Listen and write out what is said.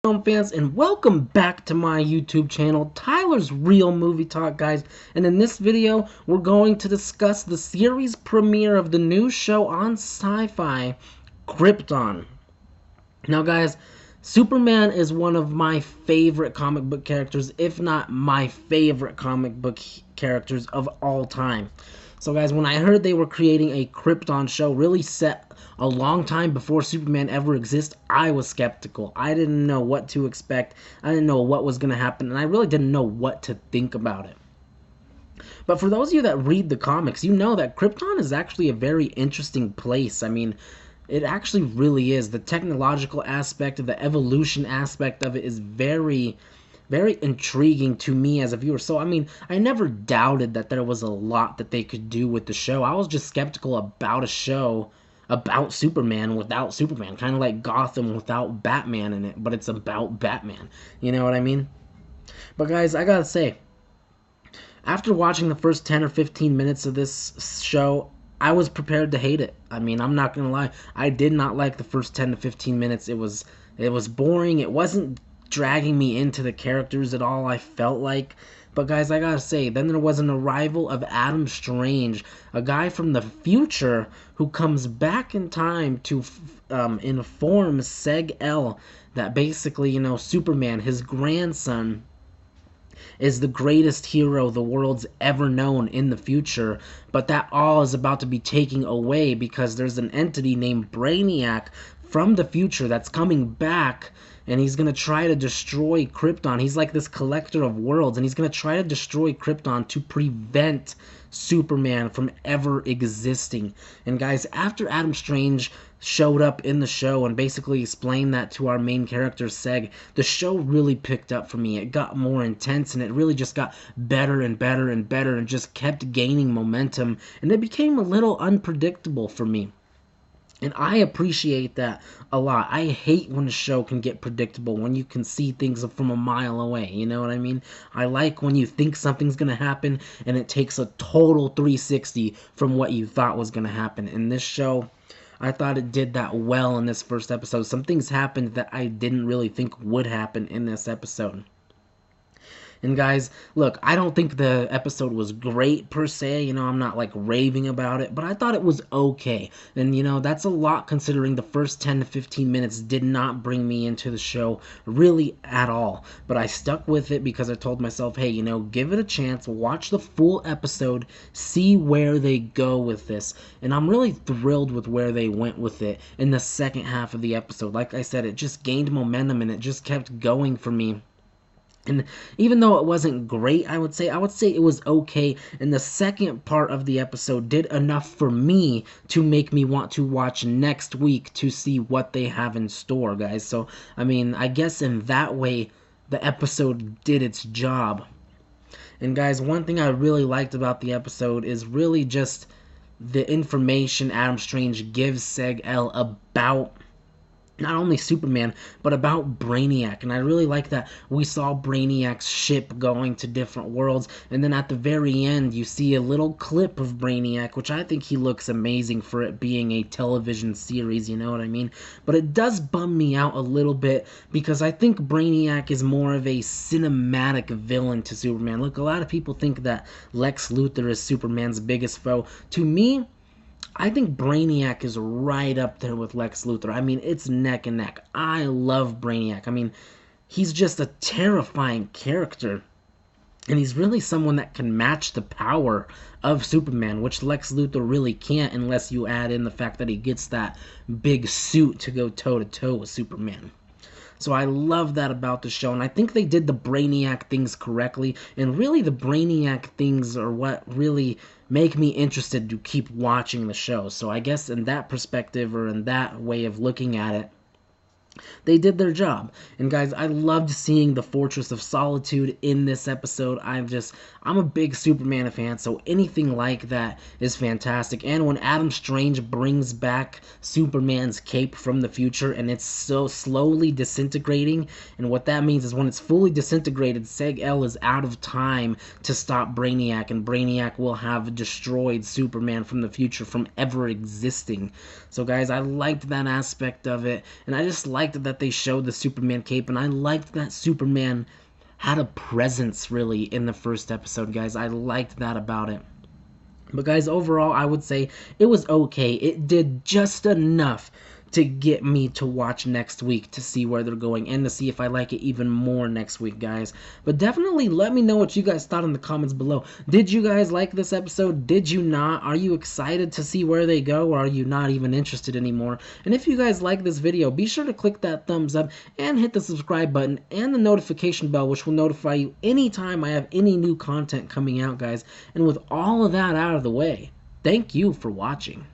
Film fans, and welcome back to my YouTube channel, Tyler's Real Movie Talk, guys. And in this video, we're going to discuss the series premiere of the new show on Sci-Fi, Krypton. Now, guys, Superman is one of my favorite comic book characters, if not my favorite comic book characters of all time. So, guys, when I heard they were creating a Krypton show, really set a long time before Superman ever existed, I was skeptical. I didn't know what to expect. I didn't know what was going to happen, and I really didn't know what to think about it. But for those of you that read the comics, you know that Krypton is actually a very interesting place. I mean, it actually really is. The technological aspect of the evolution aspect of it is very intriguing to me as a viewer. So, I mean, I never doubted that there was a lot that they could do with the show. I was just skeptical about a show about Superman without Superman. Kind of like Gotham without Batman in it, but it's about Batman. You know what I mean? But, guys, I gotta say, after watching the first 10 or 15 minutes of this show, I was prepared to hate it. I mean, I'm not gonna lie. I did not like the first 10 to 15 minutes. It was boring. It wasn't dragging me into the characters at all, I felt like. But guys, I gotta say, then there was an arrival of Adam Strange, a guy from the future who comes back in time to inform Seg-El that basically, you know, Superman, his grandson, is the greatest hero the world's ever known in the future, but that all is about to be taken away because there's an entity named Brainiac from the future that's coming back, and he's going to try to destroy Krypton. He's like this collector of worlds, and he's going to try to destroy Krypton to prevent Superman from ever existing. And guys, after Adam Strange showed up in the show and basically explained that to our main character, Seg, the show really picked up for me. It got more intense, and it really just got better and better and better and just kept gaining momentum, and it became a little unpredictable for me. And I appreciate that a lot. I hate when a show can get predictable, when you can see things from a mile away, you know what I mean? I like when you think something's going to happen, and it takes a total 360 from what you thought was going to happen. In this show, I thought it did that well in this first episode. Some things happened that I didn't really think would happen in this episode. And guys, look, I don't think the episode was great per se, you know, I'm not like raving about it, but I thought it was okay. And you know, that's a lot considering the first 10 to 15 minutes did not bring me into the show really at all. But I stuck with it because I told myself, hey, you know, give it a chance, watch the full episode, see where they go with this. And I'm really thrilled with where they went with it in the second half of the episode. Like I said, it just gained momentum and it just kept going for me. And even though it wasn't great, I would say it was okay. And the second part of the episode did enough for me to make me want to watch next week to see what they have in store, guys. So, I mean, I guess in that way, the episode did its job. And guys, one thing I really liked about the episode is really just the information Adam Strange gives Seg-El about not only Superman, but about Brainiac. And I really like that we saw Brainiac's ship going to different worlds, and then at the very end, you see a little clip of Brainiac, which I think he looks amazing for it being a television series, you know what I mean? But it does bum me out a little bit, because I think Brainiac is more of a cinematic villain to Superman. Look, a lot of people think that Lex Luthor is Superman's biggest foe. To me, I think Brainiac is right up there with Lex Luthor. I mean, it's neck and neck. I love Brainiac. I mean, he's just a terrifying character. And he's really someone that can match the power of Superman, which Lex Luthor really can't unless you add in the fact that he gets that big suit to go toe-to-toe with Superman. So I love that about the show, and I think they did the Brainiac things correctly, and really the Brainiac things are what really make me interested to keep watching the show. So I guess in that perspective, or in that way of looking at it, they did their job. And guys, I loved seeing the Fortress of Solitude in this episode. I'm a big Superman fan, so anything like that is fantastic. And when Adam Strange brings back Superman's cape from the future and it's so slowly disintegrating, and what that means is when it's fully disintegrated, Seg-El is out of time to stop Brainiac, and Brainiac will have destroyed Superman from the future from ever existing. So guys, I liked that aspect of it, and I just liked that they showed the Superman cape, and I liked that Superman had a presence, really, in the first episode, guys. I liked that about it. But guys, overall, I would say it was okay. It did just enough to get me to watch next week to see where they're going and to see if I like it even more next week, guys. But definitely let me know what you guys thought in the comments below. Did you guys like this episode? Did you not? Are you excited to see where they go, or are you not even interested anymore? And if you guys like this video, be sure to click that thumbs up and hit the subscribe button and the notification bell, which will notify you anytime I have any new content coming out, guys. And with all of that out of the way, thank you for watching.